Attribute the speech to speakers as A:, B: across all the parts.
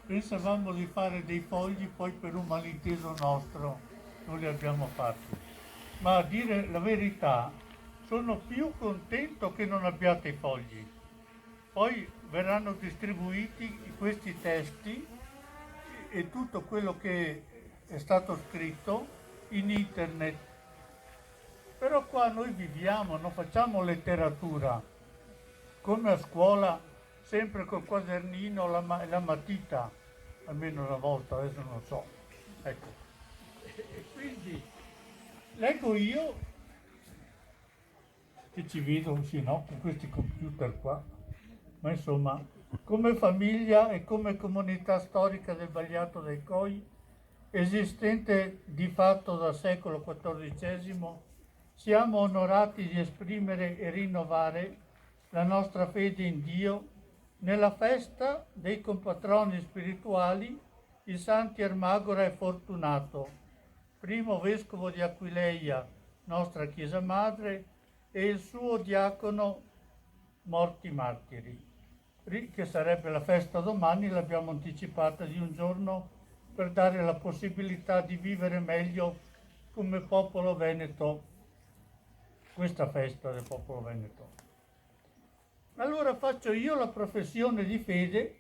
A: Pensavamo di fare dei fogli, poi per un malinteso nostro non li abbiamo fatti. Ma a dire la verità, sono più contento che non abbiate i fogli. Poi verranno distribuiti questi testi e tutto quello che è stato scritto in internet. Però qua noi viviamo, non facciamo letteratura, come a scuola, sempre col quadernino e la matita, almeno una volta, adesso non so. Ecco. E quindi leggo io, che ci vedo, sì, no, con questi computer qua, ma insomma, come famiglia e come comunità storica del Bagliato dei Coi, esistente di fatto dal secolo XIV, siamo onorati di esprimere e rinnovare la nostra fede in Dio nella festa dei compatroni spirituali, i santi Ermagora e Fortunato, primo vescovo di Aquileia, nostra Chiesa Madre, e il suo diacono morti martiri, che sarebbe la festa domani, l'abbiamo anticipata di un giorno per dare la possibilità di vivere meglio come popolo veneto questa festa del popolo veneto. Allora faccio io la professione di fede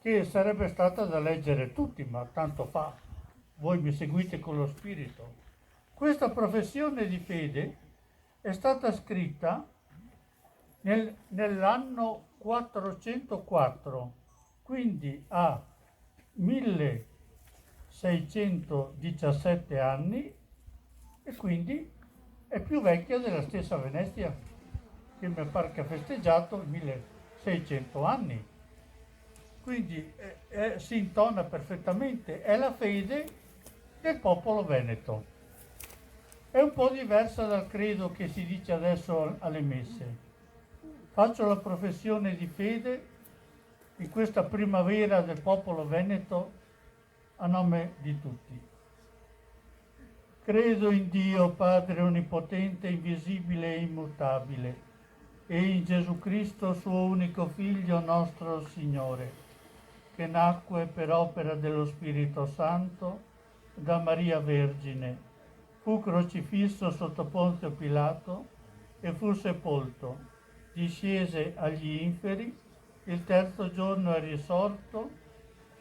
A: che sarebbe stata da leggere tutti, ma tanto fa, voi mi seguite con lo spirito. Questa professione di fede è stata scritta nell'anno 404, quindi ha 1617 anni e quindi è più vecchia della stessa Venezia, che mi pare che ha festeggiato 1600 anni. Quindi si intona perfettamente, è la fede del popolo veneto. È un po' diversa dal credo che si dice adesso alle messe. Faccio la professione di fede in questa primavera del popolo veneto a nome di tutti. Credo in Dio, Padre Onnipotente, invisibile e immutabile, e in Gesù Cristo, suo unico Figlio, nostro Signore, che nacque per opera dello Spirito Santo da Maria Vergine, fu crocifisso sotto Ponzio Pilato e fu sepolto, discese agli inferi, il terzo giorno è risorto,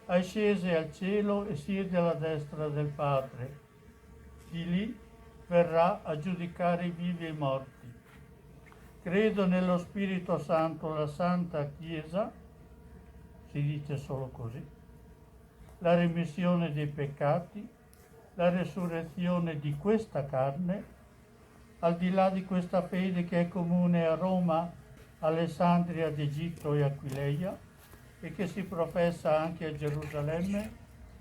A: ascese al cielo e siede alla destra del Padre. Di lì verrà a giudicare i vivi e i morti. Credo nello Spirito Santo, la Santa Chiesa, si dice solo così, la remissione dei peccati, la resurrezione di questa carne, al di là di questa fede che è comune a Roma, Alessandria ad Egitto e Aquileia e che si professa anche a Gerusalemme,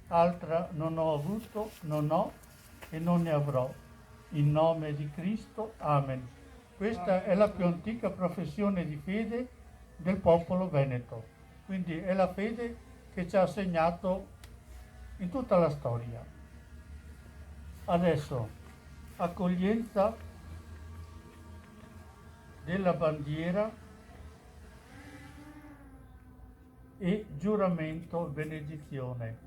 A: altra non ho avuto, non ho e non ne avrò. In nome di Cristo, Amen. Questa è la più antica professione di fede del popolo veneto, quindi è la fede che ci ha segnato in tutta la storia. Adesso, accoglienza della bandiera e giuramento benedizione.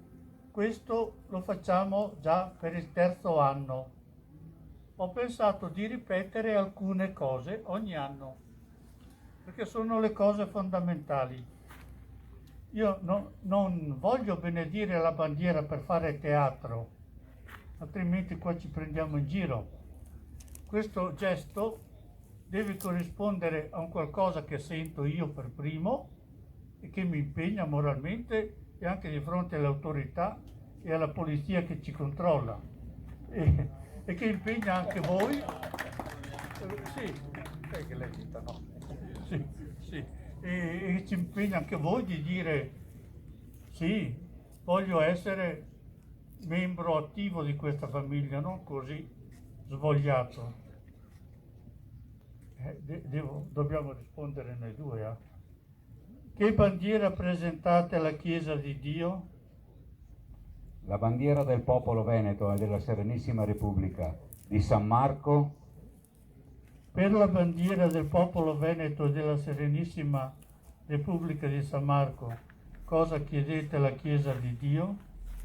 A: Questo lo facciamo già per il terzo anno. Ho pensato di ripetere alcune cose ogni anno, perché sono le cose fondamentali. Io non voglio benedire la bandiera per fare teatro, altrimenti qua ci prendiamo in giro. Questo gesto deve corrispondere a un qualcosa che sento io per primo e che mi impegna moralmente e anche di fronte alle autorità e alla polizia che ci controlla e che impegna anche voi. Sì, che lei dita, no? Sì, sì. E ci impegna anche voi di dire sì, voglio essere membro attivo di questa famiglia, non così svogliato. Dobbiamo rispondere noi due. Che bandiera presentate alla Chiesa di Dio?
B: La bandiera del popolo veneto e della Serenissima Repubblica di San Marco.
A: Per la bandiera del popolo veneto e della Serenissima Repubblica di San Marco, Cosa chiedete alla Chiesa di Dio?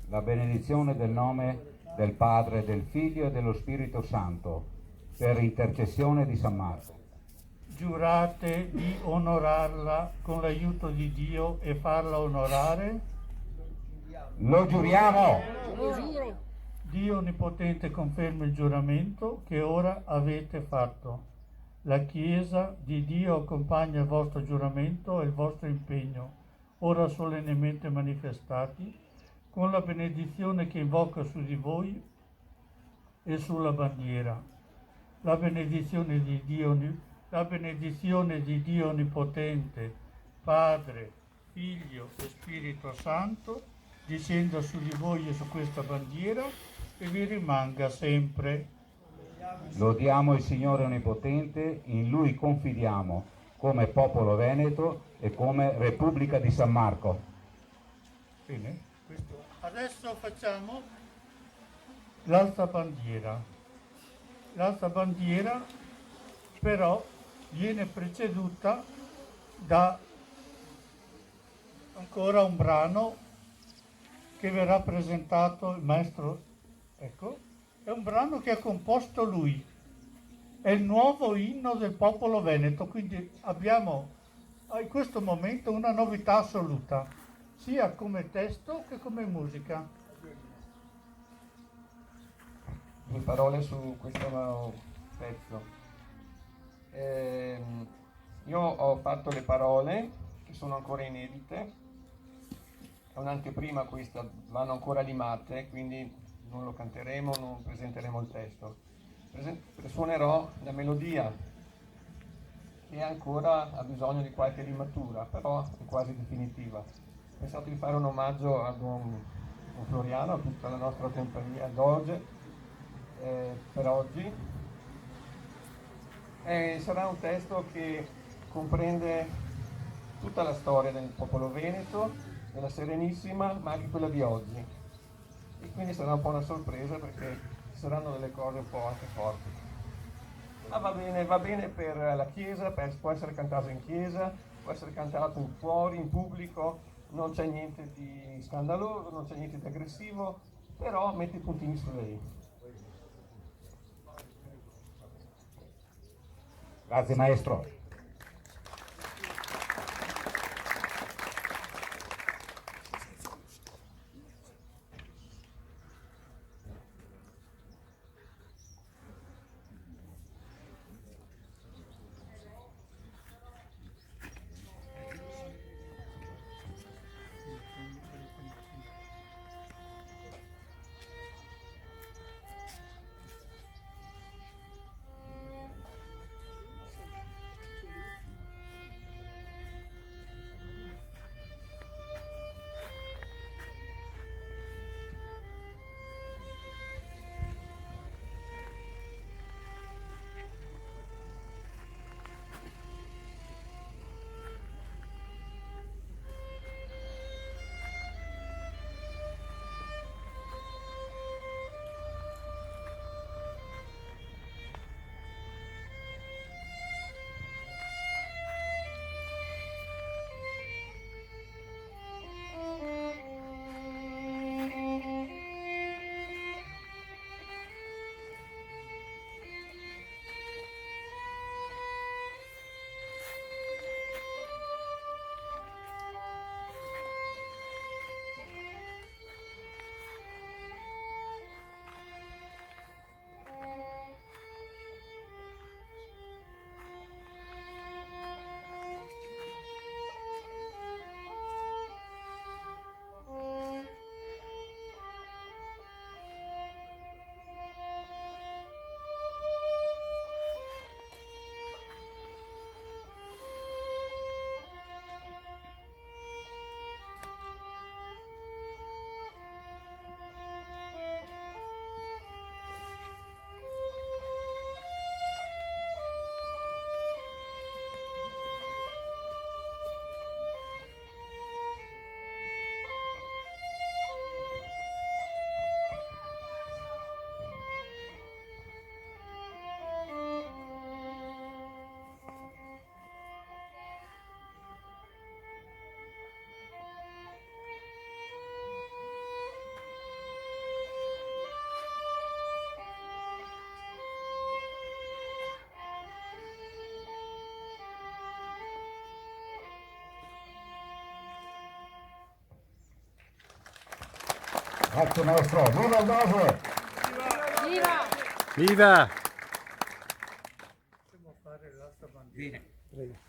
B: La benedizione del nome del Padre, del Figlio e dello Spirito Santo, per intercessione di San Marco.
A: Giurate di onorarla con l'aiuto di Dio e farla onorare?
B: Lo giuriamo!
C: Lo giuro.
A: Dio Onnipotente conferma il giuramento che ora avete fatto. La Chiesa di Dio accompagna il vostro giuramento e il vostro impegno, ora solennemente manifestati, con la benedizione che invoca su di voi e sulla bandiera. La benedizione di Dio Onnipotente, Padre, Figlio e Spirito Santo, discenda su di voi e su questa bandiera e vi rimanga sempre.
B: Lodiamo il Signore Onnipotente, in Lui confidiamo come popolo veneto e come Repubblica di San Marco.
A: Bene, adesso facciamo l'altra bandiera. L'altra bandiera però viene preceduta da ancora un brano che verrà presentato il maestro, ecco, è un brano che ha composto lui, è il nuovo inno del popolo veneto, quindi abbiamo in questo momento una novità assoluta, sia come testo che come musica.
D: Due parole su questo pezzo. Io ho fatto le parole che sono ancora inedite, è un'anteprima questa, vanno ancora limate, quindi non lo canteremo, non presenteremo il testo. Suonerò la melodia che ancora ha bisogno di qualche limatura, però è quasi definitiva. Ho pensato di fare un omaggio a Don Floriano, a tutta la nostra compagnia d'oggi. Per oggi sarà un testo che comprende tutta la storia del popolo veneto, della Serenissima, ma anche quella di oggi, e quindi sarà un po' una sorpresa perché ci saranno delle cose un po' anche forti, ma va bene per la chiesa, può essere cantato in chiesa, può essere cantato fuori, in pubblico, non c'è niente di scandaloso, non c'è niente di aggressivo, però mette i puntini su lei.
B: Grazie maestro. Grazie maestro, viva il Dose!
C: Viva!
A: Possiamo fare l'asta bandiera.
C: Prego.